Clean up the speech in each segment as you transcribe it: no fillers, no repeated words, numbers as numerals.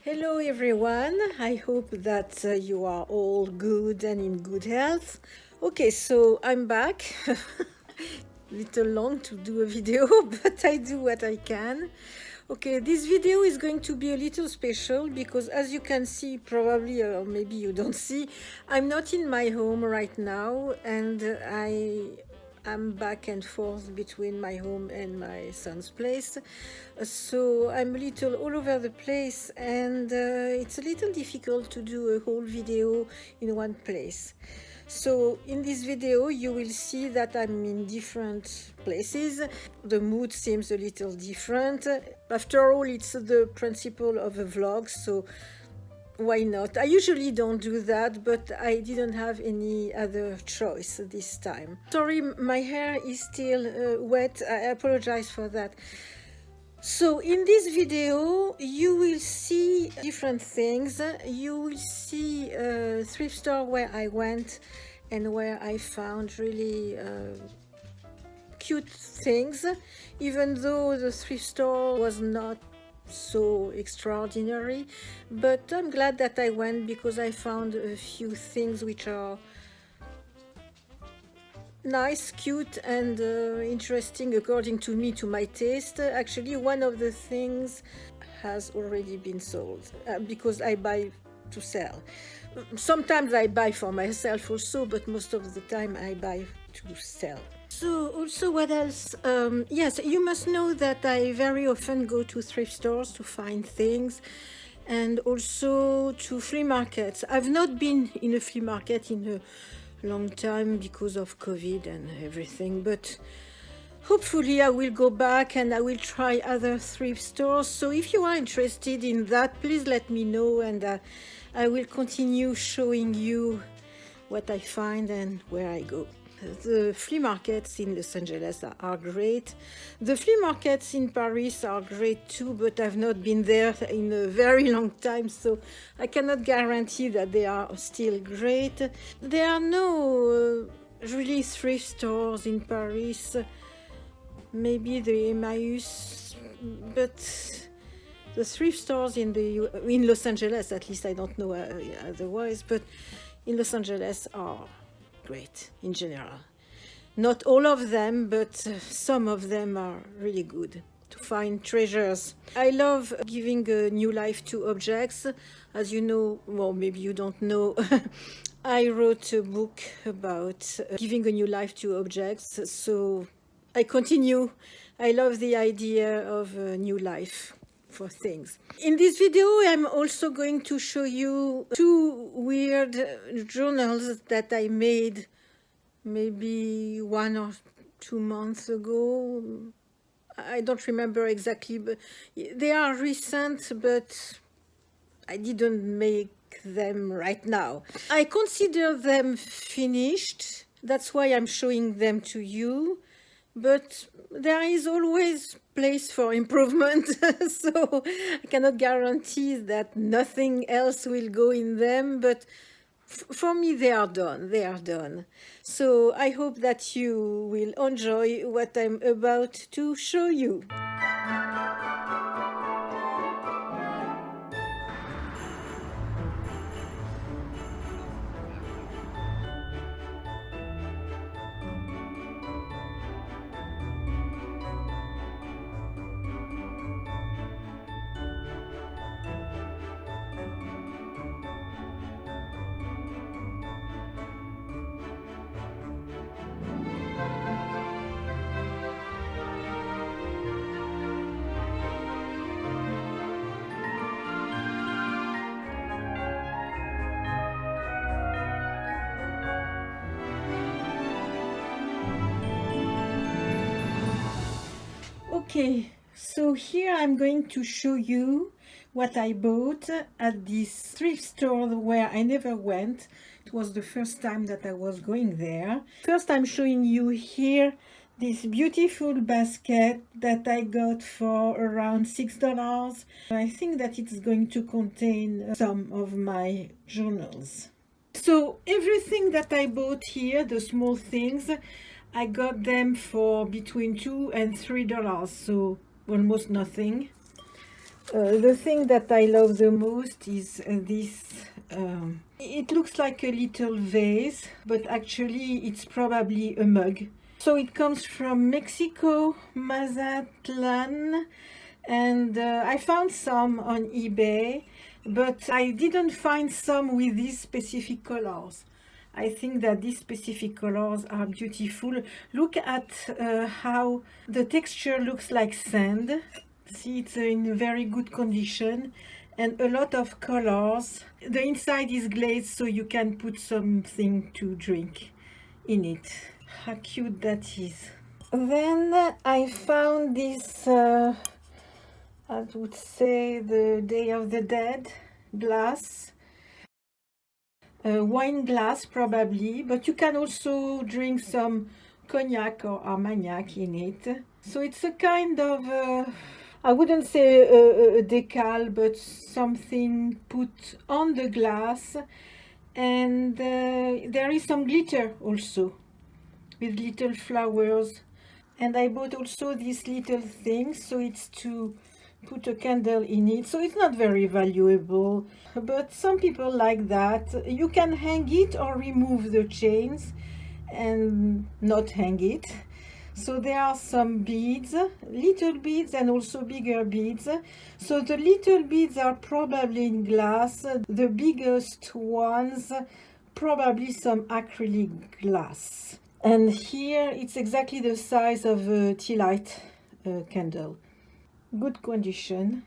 Hello everyone, I hope that you are all good and in good health. Okay, so I'm back. Little long to do a video, but I do what I can. Okay, this video is going to be a little special because as you can see, probably, or maybe you don't see, I'm not in my home right now, and I'm back and forth between my home and my son's place. So I'm a little all over the place, and it's a little difficult to do a whole video in one place. So in this video you will see that I'm in different places. The mood seems a little different. After all, it's the principle of a vlog, so why not? I usually don't do that, but I didn't have any other choice this time. Sorry, my hair is still wet. I apologize for that. So in this video you will see different things. You will see a thrift store where I went and where I found really cute things, even though the thrift store was not so extraordinary, but I'm glad that I went because I found a few things which are nice, cute, and interesting according to me, to my taste. Actually, one of the things has already been sold because I buy to sell. Sometimes I buy for myself also, but most of the time I buy to sell. So also, what else? Yes, you must know that I very often go to thrift stores to find things, and also to flea markets. I've not been in a flea market in a long time because of COVID and everything, but hopefully I will go back and I will try other thrift stores. So if you are interested in that, please let me know, and I will continue showing you what I find and where I go. The flea markets in Los Angeles are great. The flea markets in Paris are great too, but I've not been there in a very long time, so I cannot guarantee that they are still great. There are no really thrift stores in Paris, maybe the Emmaus, but the thrift stores in Los Angeles, at least I don't know otherwise, but in Los Angeles are great in general. Not all of them, but some of them are really good to find treasures. I love giving a new life to objects. As you know, well, maybe you don't know, I wrote a book about giving a new life to objects, so I continue. I love the idea of a new life for things. In this video, I'm also going to show you two weird journals that I made maybe 1 or 2 months ago. I don't remember exactly, but they are recent, but I didn't make them right now. I consider them finished. That's why I'm showing them to you. But there is always place for improvement, so I cannot guarantee that nothing else will go in them, but for me they are done. So I hope that you will enjoy what I'm about to show you. Okay, so here I'm going to show you what I bought at this thrift store where I never went. It was the first time that I was going there. First, I'm showing you here this beautiful basket that I got for around $6. I think that it's going to contain some of my journals. So everything that I bought here, the small things, I got them for between $2 and $3, so almost nothing. The thing that I love the most is this. It looks like a little vase, but actually it's probably a mug. So it comes from Mexico, Mazatlan, and I found some on eBay, but I didn't find some with these specific colors. I think that these specific colors are beautiful. Look at how the texture looks like sand. See, it's in very good condition and a lot of colors. The inside is glazed so you can put something to drink in it. How cute that is. Then I found this, I would say the Day of the Dead glass. Wine glass probably, but you can also drink some cognac or armagnac in it. So it's a kind of, I wouldn't say a decal, but something put on the glass. And there is some glitter also, with little flowers. And I bought also this little thing, so it's to put a candle in it. So it's not very valuable, but some people like that. You can hang it or remove the chains and not hang it. So there are some beads, little beads and also bigger beads. So the little beads are probably in glass. The biggest ones, probably some acrylic glass. And here it's exactly the size of a tea light candle. Good condition.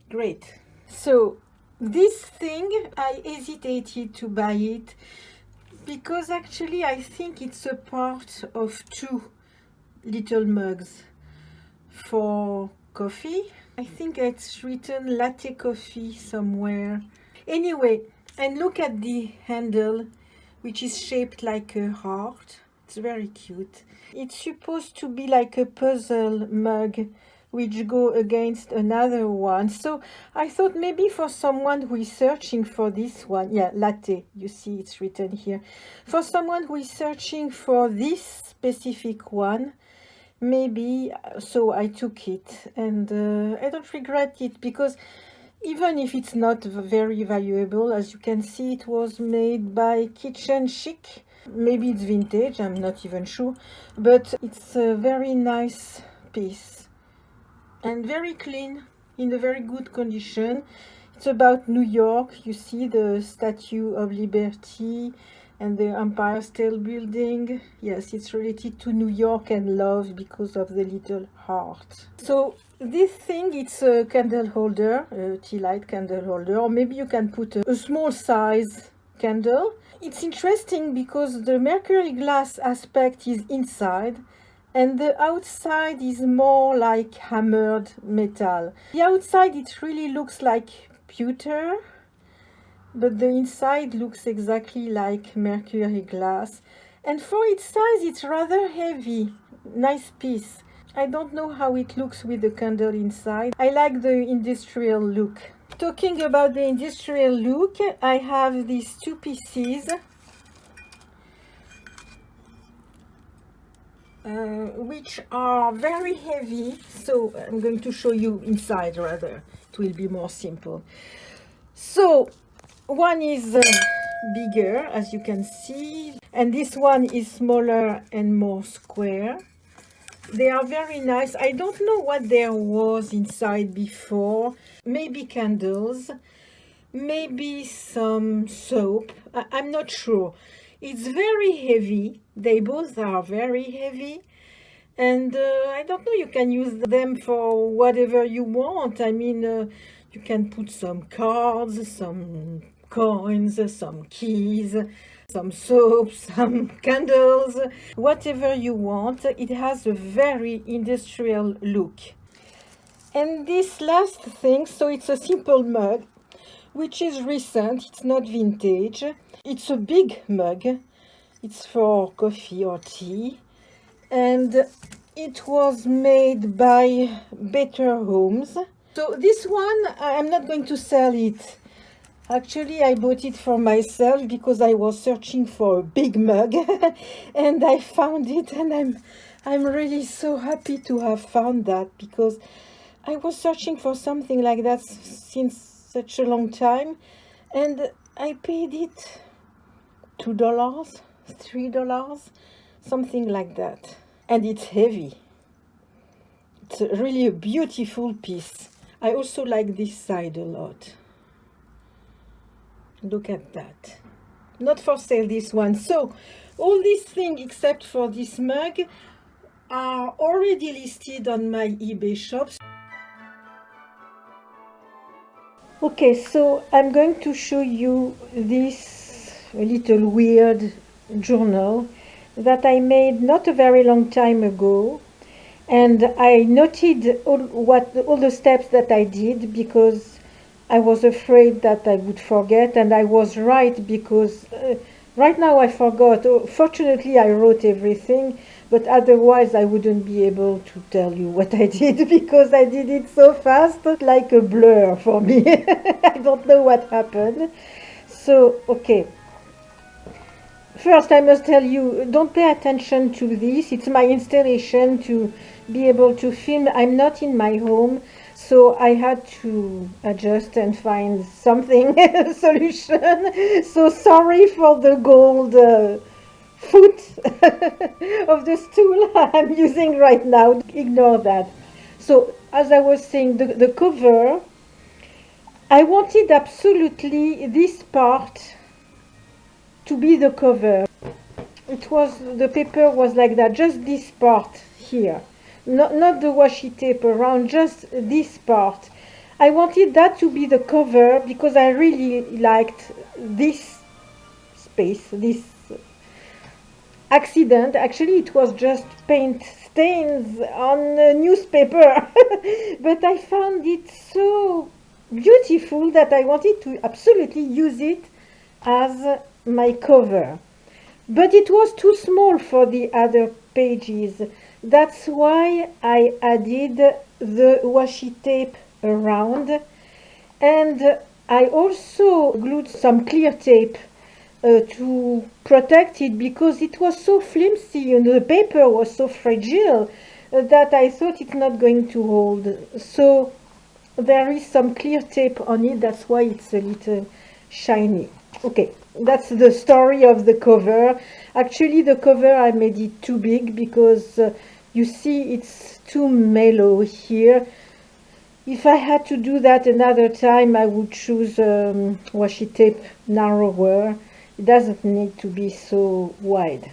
Great. So this thing, I hesitated to buy it because actually I think it's a part of two little mugs for coffee. I think it's written latte coffee somewhere. Anyway, and look at the handle, which is shaped like a heart. It's very cute. It's supposed to be like a puzzle mug which go against another one. So I thought maybe for someone who is searching for this one, yeah, latte, you see it's written here. For someone who is searching for this specific one, maybe, so I took it, and I don't regret it, because even if it's not very valuable, as you can see, it was made by Kitchen Chic. Maybe it's vintage, I'm not even sure, but it's a very nice piece and very clean, in a very good condition. It's about New York. You see the Statue of Liberty and the Empire State Building. Yes, it's related to New York and love because of the little heart. So this thing, it's a candle holder, a tea light candle holder, or maybe you can put a small size candle. It's interesting because the mercury glass aspect is inside and the outside is more like hammered metal. The outside, it really looks like pewter, but the inside looks exactly like mercury glass. And for its size, it's rather heavy. Nice piece. I don't know how it looks with the candle inside. I like the industrial look. Talking about the industrial look, I have these two pieces which are very heavy. So I'm going to show you inside rather. It will be more simple. So one is bigger, as you can see, and this one is smaller and more square. They are very nice. I don't know what there was inside before. Maybe candles, maybe some soap. I'm not sure. It's very heavy. They both are very heavy. And I don't know, you can use them for whatever you want. I mean, you can put some cards, some coins, some keys, some soap, some candles, whatever you want. It has a very industrial look. And this last thing, so it's a simple mug, which is recent, it's not vintage. It's a big mug. It's for coffee or tea. And it was made by Better Homes. So this one, I'm not going to sell it. Actually, I bought it for myself because I was searching for a big mug and I found it, and I'm really so happy to have found that, because I was searching for something like that since such a long time, and I paid it $2, $3, something like that. And it's heavy. It's really a beautiful piece. I also like this side a lot. Look at that. Not for sale, this one. So all these things except for this mug are already listed on my eBay shop. Okay, so I'm going to show you this little weird journal that I made not a very long time ago, and I noted all the steps that I did, because I was afraid that I would forget, and I was right, because right now I forgot. Fortunately, I wrote everything, but otherwise I wouldn't be able to tell you what I did, because I did it so fast, like a blur for me. I don't know what happened. So, okay. First, I must tell you, don't pay attention to this. It's my installation to be able to film. I'm not in my home, so I had to adjust and find something, solution. So sorry for the gold foot of the stool I'm using right now. Ignore that. So, as I was saying, the cover, I wanted absolutely this part to be the cover. The paper was like that, just this part here, not the washi tape around, just this part. I wanted that to be the cover because I really liked this space, this accident. Actually, it was just paint stains on a newspaper, but I found it so beautiful that I wanted to absolutely use it as my cover. But it was too small for the other pages. That's why I added the washi tape around, and I also glued some clear tape to protect it, because it was so flimsy and the paper was so fragile that I thought it's not going to hold. So there is some clear tape on it, that's why it's a little shiny. Okay, that's the story of the cover. Actually, the cover, I made it too big because you see it's too mellow here. If I had to do that another time, I would choose washi tape narrower. It doesn't need to be so wide.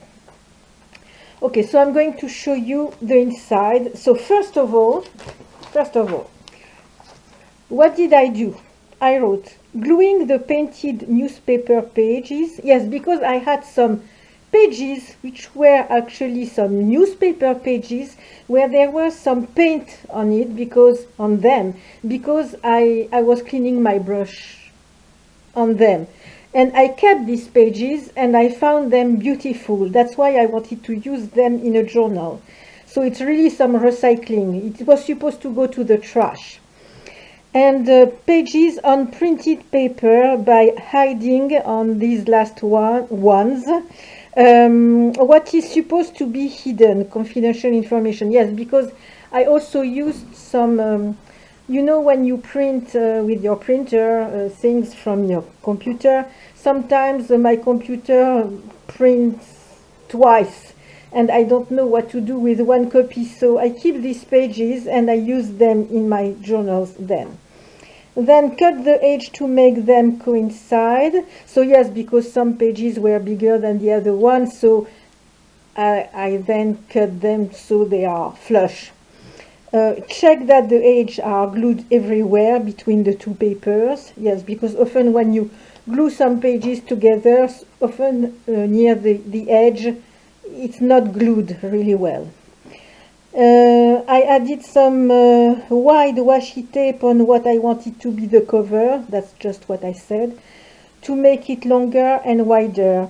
Okay, so I'm going to show you the inside. So first of all, what did I do? I wrote, gluing the painted newspaper pages. Yes, because I had some pages which were actually some newspaper pages where there was some paint on it, because I was cleaning my brush on them. And I kept these pages and I found them beautiful. That's why I wanted to use them in a journal. So it's really some recycling. It was supposed to go to the trash. And pages on printed paper by hiding on these last ones what is supposed to be hidden, confidential information. Yes, because I also used some, you know, when you print with your printer things from your computer, sometimes my computer prints twice and I don't know what to do with one copy, so I keep these pages and I use them in my journals then. Then cut the edge to make them coincide. So yes, because some pages were bigger than the other ones, so I then cut them so they are flush. Check that the edges are glued everywhere between the two papers. Yes, because often when you glue some pages together, often near the edge, it's not glued really well. I added some wide washi tape on what I wanted to be the cover. That's just what I said. To make it longer and wider.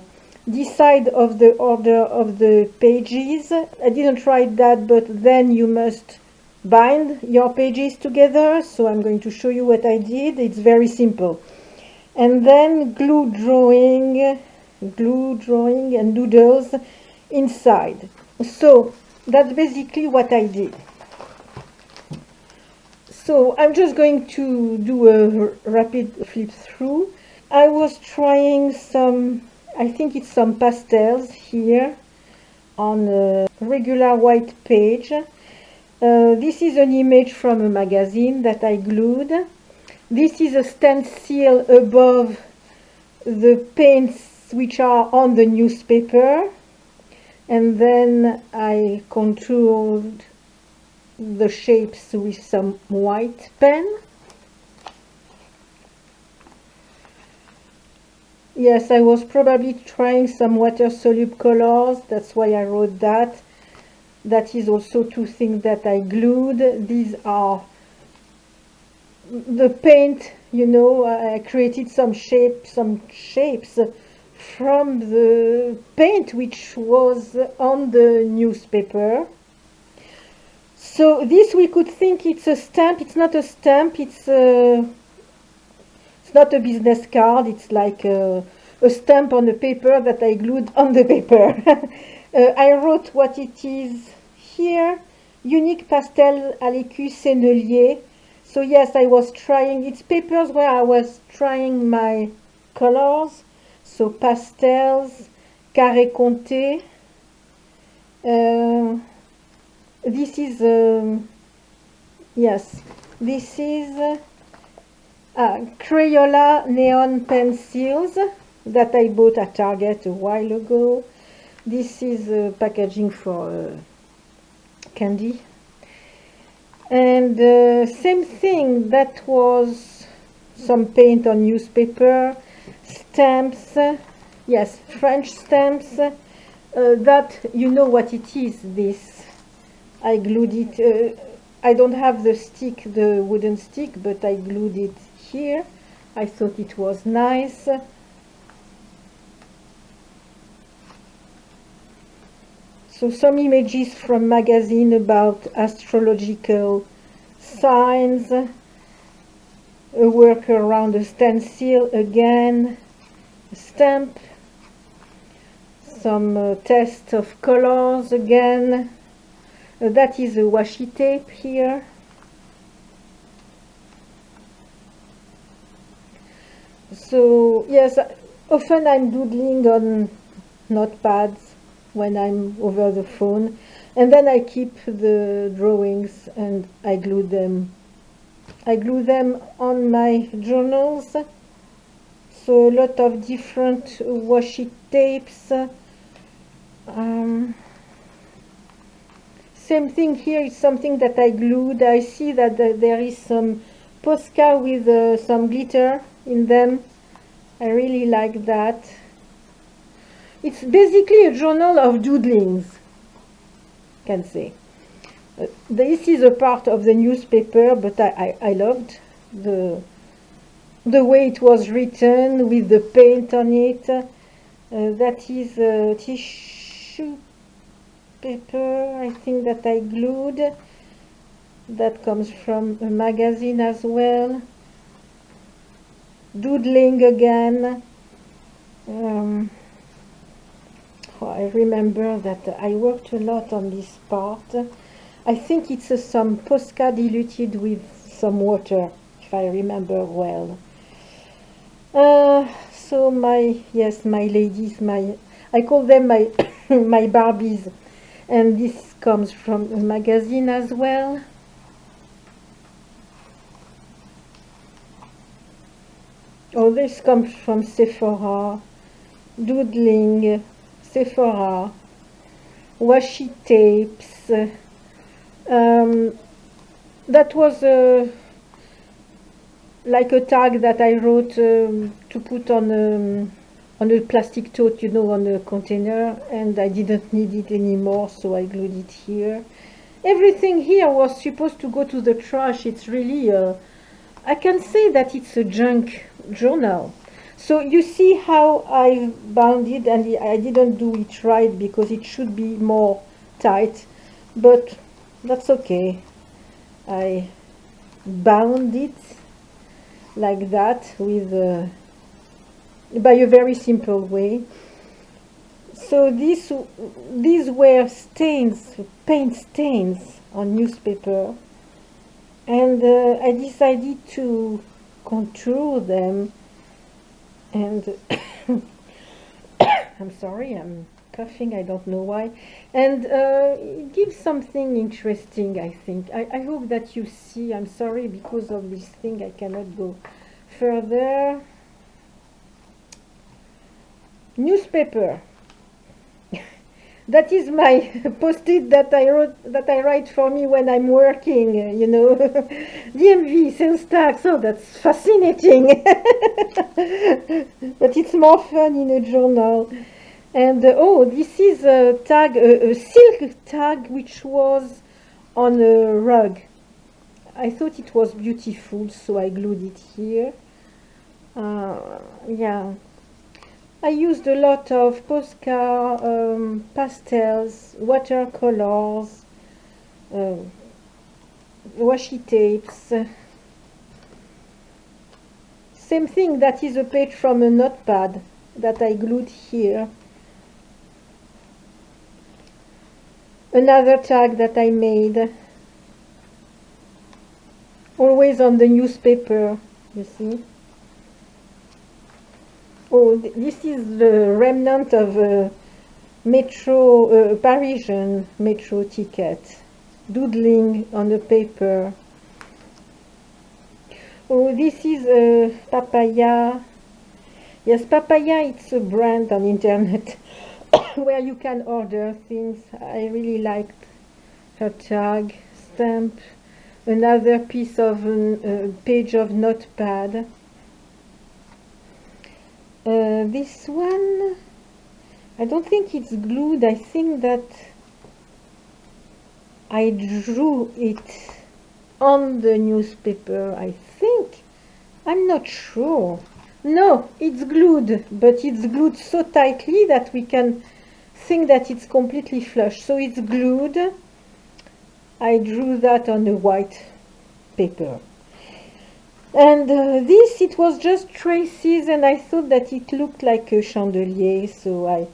Decide of the order of the pages. I didn't write that, but then you must bind your pages together. So I'm going to show you what I did. It's very simple. And then glue drawing and doodles inside. So that's basically what I did. So I'm just going to do a rapid flip through. I was trying some, I think it's some pastels here on a regular white page. This is an image from a magazine that I glued. This is a stencil above the paints which are on the newspaper, and then I contoured the shapes with some white pen. Yes, I was probably trying some water-soluble colors, that's why I wrote that. That is also two things that I glued. These are the paint, you know, I created some shapes from the paint which was on the newspaper. So this, we could think it's a stamp. It's not a stamp, it's not a business card. It's like a stamp on the paper that I glued on the paper. I wrote what it is here. Unique pastel à l'écu sennelier. So yes, I was trying, it's papers where I was trying my colors. So pastels, carré comté. This is, yes, this is Crayola neon pencils that I bought at Target a while ago. This is packaging for candy. And same thing, that was some paint on newspaper, stamps, yes, French stamps, that, you know what it is, this. I glued it, I don't have the stick, the wooden stick, but I glued it here. I thought it was nice. So some images from magazine about astrological signs, a work around a stencil again, a stamp, some test of colors again. That is a washi tape here. So yes, often I'm doodling on notepads when I'm over the phone, and then I keep the drawings and I glue them on my journals. So a lot of different washi tapes. Same thing here, is something that I glued. I see that there is some Posca with some glitter in them. I really like that. It's basically a journal of doodlings, I can say. This is a part of the newspaper, but I loved the way it was written with the paint on it. That is tissue paper, I think, that I glued. That comes from a magazine as well. Doodling again. I remember that I worked a lot on this part. I think it's some Posca diluted with some water, if I remember well. So my ladies, I call them my my Barbies, and this comes from a magazine as well. Oh, this comes from Sephora, doodling, Sephora, washi tapes. That was like a tag that I wrote to put on a plastic tote, you know, on a container, and I didn't need it anymore, so I glued it here. Everything here was supposed to go to the trash. It's really, I can say that it's a junk journal. So you see how I bound it, and I didn't do it right because it should be more tight, but that's okay. I bound it like that with by a very simple way. So these were stains, paint stains on newspaper, and I decided to contour them. And I'm sorry, I'm coughing, I don't know why. And it gives something interesting, I think. I hope that you see. I'm sorry, because of this thing I cannot go further. Newspaper. That is my post-it that I write for me when I'm working, you know. DMV, sales tax, oh, that's fascinating. But it's more fun in a journal. And oh, this is a tag, a silk tag, which was on a rug. I thought it was beautiful, so I glued it here. Yeah. I used a lot of Posca, pastels, watercolors, washi tapes. Same thing, that is a page from a notepad that I glued here. Another tag that I made, always on the newspaper, you see. Oh, this is the remnant of a metro, Parisian metro ticket, doodling on the paper. Oh, this is a Papaya. Yes, Papaya, it's a brand on internet where you can order things. I really liked her tag, stamp, another piece of page of notepad. This one, I don't think it's glued. I think that I drew it on the newspaper, I think. I'm not sure. No, it's glued, but it's glued so tightly that we can think that it's completely flush. So it's glued. I drew that on a white paper. And this, it was just traces, and I thought that it looked like a chandelier, so I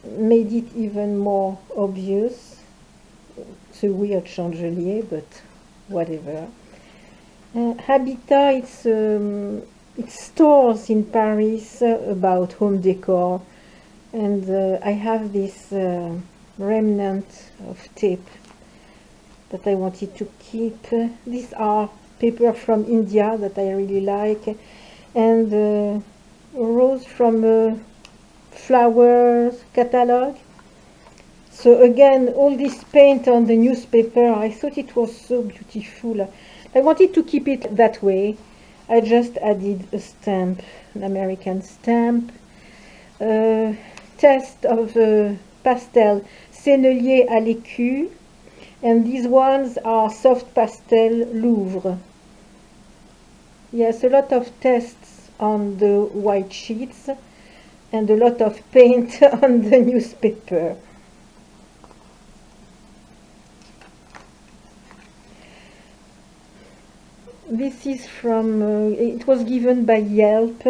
made it even more obvious. It's a weird chandelier, but whatever. Habitat, it's stores in Paris about home decor, and I have this remnant of tape that I wanted to keep. These are paper from India that I really like, and a rose from a flowers catalog. So again, all this paint on the newspaper, I thought it was so beautiful. I wanted to keep it that way. I just added a stamp, an American stamp, test of pastel Sennelier à l'écu. And these ones are soft pastel Louvre. Yes, a lot of tests on the white sheets and a lot of paint on the newspaper. This is from, it was given by Yelp.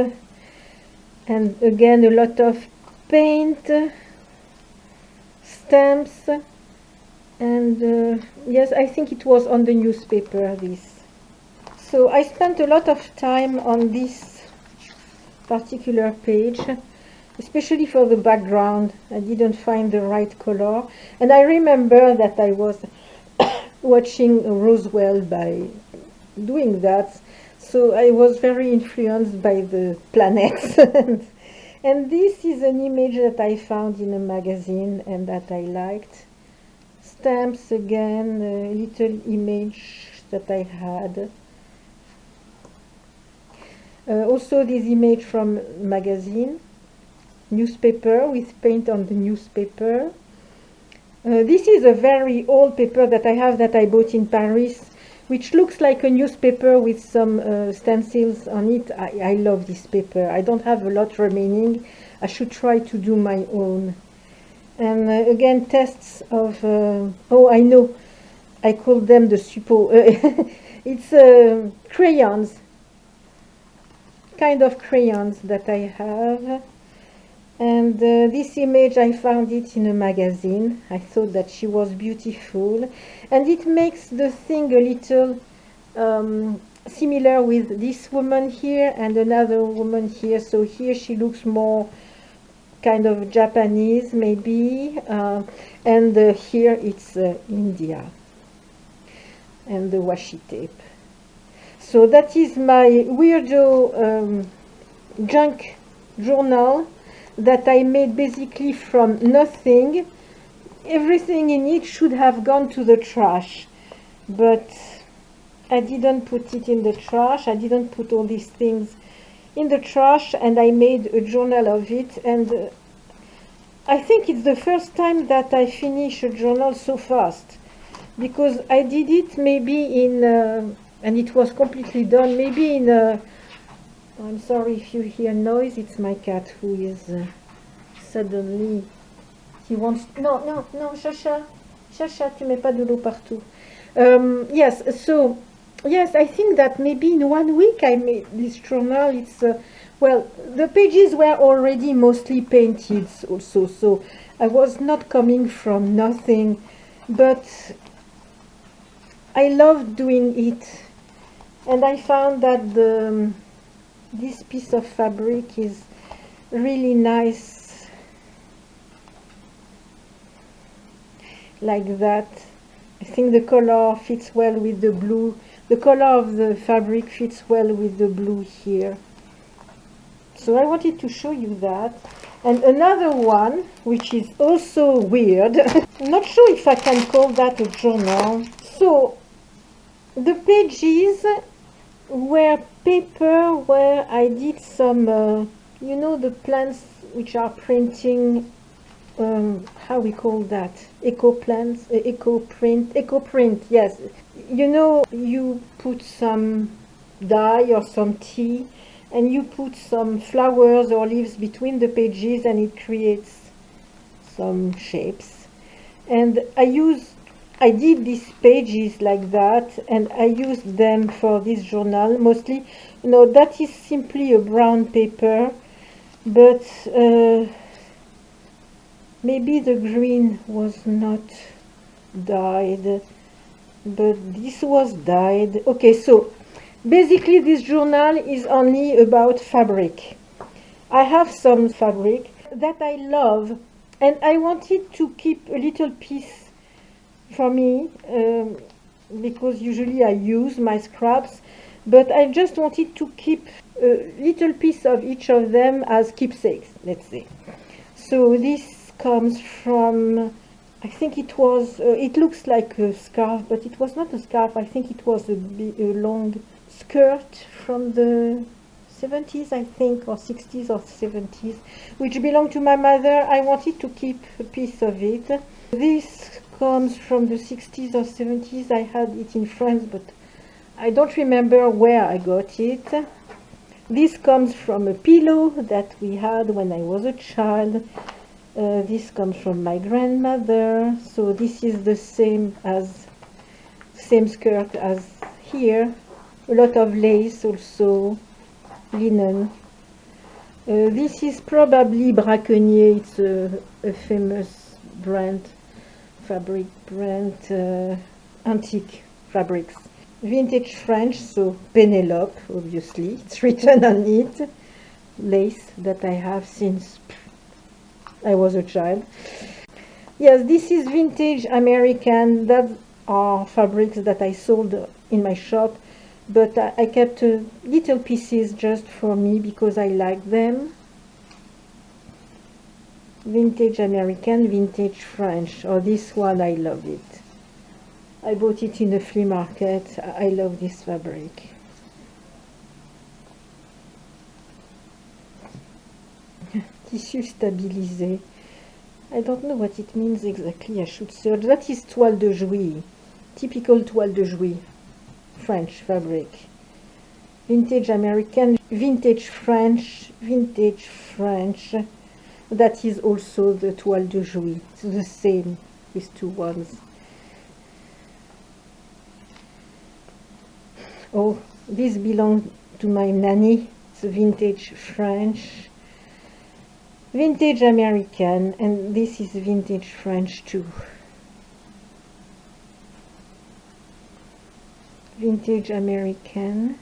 And again, a lot of paint, stamps. And yes, I think it was on the newspaper, this. So I spent a lot of time on this particular page, especially for the background. I didn't find the right color. And I remember that I was watching Roswell by doing that. So I was very influenced by the planets. And this is an image that I found in a magazine and that I liked. Stamps again, a little image that I had. Also this image from magazine, newspaper with paint on the newspaper. This is a very old paper that I have that I bought in Paris, which looks like a newspaper with some stencils on it. I love this paper. I don't have a lot remaining. I should try to do my own. And again, tests of, oh, I know, I call them the suppo. It's crayons, kind of crayons that I have. And this image, I found it in a magazine. I thought that she was beautiful. And it makes the thing a little similar with this woman here and another woman here. So here she looks more kind of Japanese, maybe. And here it's India. And the washi tape. So that is my weirdo junk journal that I made basically from nothing. Everything in it should have gone to the trash, but I didn't put it in the trash. I didn't put all these things in the trash, and I made a journal of it. And I think it's the first time that I finish a journal so fast, because I did it maybe in and it was completely done maybe in I'm sorry if you hear noise, it's my cat who is suddenly, he wants, non, Chacha, tu mets pas de l'eau partout. Yes, so, yes, I think that maybe in 1 week I made this journal. It's, well, the pages were already mostly painted also, so I was not coming from nothing, but I loved doing it. And I found that this piece of fabric is really nice like that. I think the color fits well with the blue. The color of the fabric fits well with the blue here. So I wanted to show you that. And another one, which is also weird. I'm not sure if I can call that a journal. So the pages were paper where I did some, you know, the plants which are printing, how we call that? Eco plants, eco print, yes. You know, you put some dye or some tea and you put some flowers or leaves between the pages and it creates some shapes. And I did these pages like that, and I used them for this journal mostly. No, that is simply a brown paper, but maybe the green was not dyed, but this was dyed. Okay, so basically this journal is only about fabric. I have some fabric that I love, and I wanted to keep a little piece for me, because usually I use my scraps, but I just wanted to keep a little piece of each of them as keepsakes, let's say. So this comes from, I think it was, it looks like a scarf, but it was not a scarf. I think it was a long skirt from the 70s, I think, or 60s or 70s, which belonged to my mother. I wanted to keep a piece of it. This comes from the 60s or 70s. I had it in France, but I don't remember where I got it. This comes from a pillow that we had when I was a child. This comes from my grandmother. So this is the same skirt as here. A lot of lace also, linen. This is probably Braconnier. It's a famous brand. Fabric brand, antique fabrics. Vintage French, so Penelope, obviously. It's written on it. Lace that I have since I was a child. Yes, this is vintage American. That are fabrics that I sold in my shop, but I kept little pieces just for me because I like them. Vintage American, vintage French. Oh, this one, I love it. I bought it in the flea market. I love this fabric. Tissu stabilisé. I don't know what it means exactly. I should search. That is toile de Jouy. Typical toile de Jouy. French fabric. Vintage American, vintage French, vintage French. That is also the toile de Jouy. It's the same with two ones. Oh, this belongs to my nanny. It's vintage French. vintage American, and this is vintage French too. Vintage American.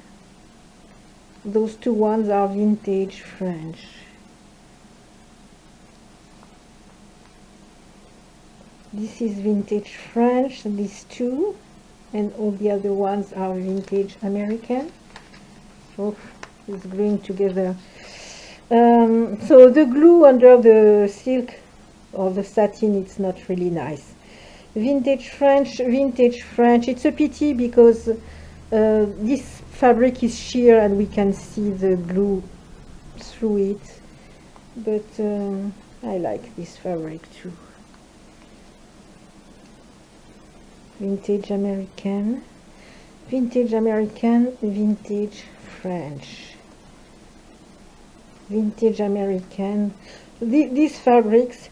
Those two ones are vintage French. This is vintage French, these two, and all the other ones are vintage American. Oh, it's gluing together. So the glue under the silk or the satin, it's not really nice. Vintage French, vintage French. It's a pity because this fabric is sheer and we can see the glue through it. But I like this fabric too. Vintage American, vintage American, vintage French. Vintage American. These fabrics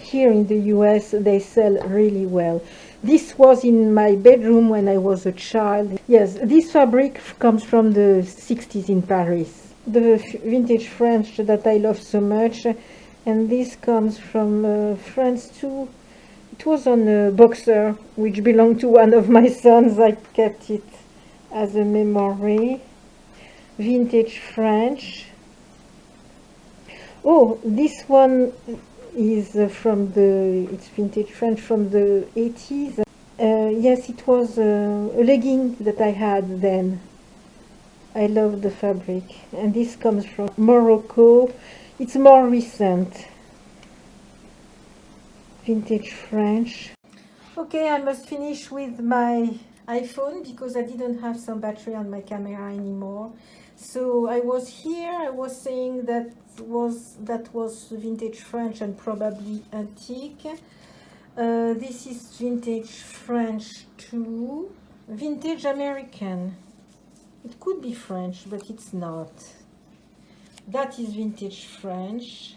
here in the US, they sell really well. This was in my bedroom when I was a child. Yes, this fabric comes from the 60s in Paris. The vintage French that I love so much, and this comes from France too. It was on a boxer which belonged to one of my sons. I kept it as a memory. Vintage French. Oh, this one is it's vintage French from the 80s. Yes, it was a legging that I had then. I love the fabric. And this comes from Morocco. It's more recent. Vintage French. Okay, I must finish with my iPhone because I didn't have some battery on my camera anymore. So I was saying that was vintage French and probably antique. This is vintage French too. Vintage American. It could be French, but it's not. That is vintage French.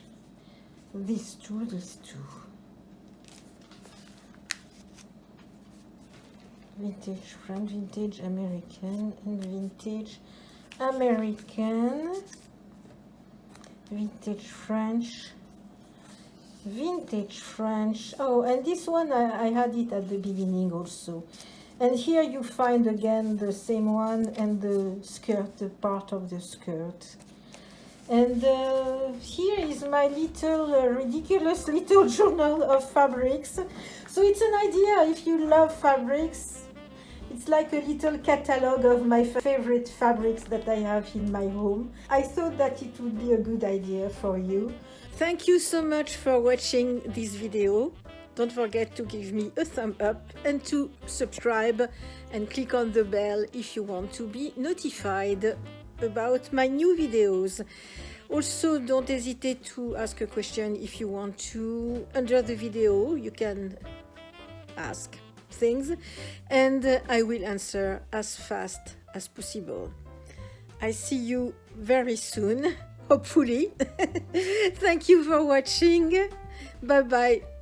These two. Vintage French, vintage American, and vintage American, vintage French, vintage French. Oh, and this one I had it at the beginning also. And here you find again the same one and the skirt, the part of the skirt. And here is my little ridiculous little journal of fabrics. So it's an idea if you love fabrics. It's like a little catalog of my favorite fabrics that I have in my home. I thought that it would be a good idea for you. Thank you so much for watching this video. Don't forget to give me a thumb up and to subscribe and click on the bell if you want to be notified about my new videos. Also, don't hesitate to ask a question if you want to. Under the video, you can ask things and I will answer as fast as possible. I see you very soon, hopefully. Thank you for watching. Bye bye.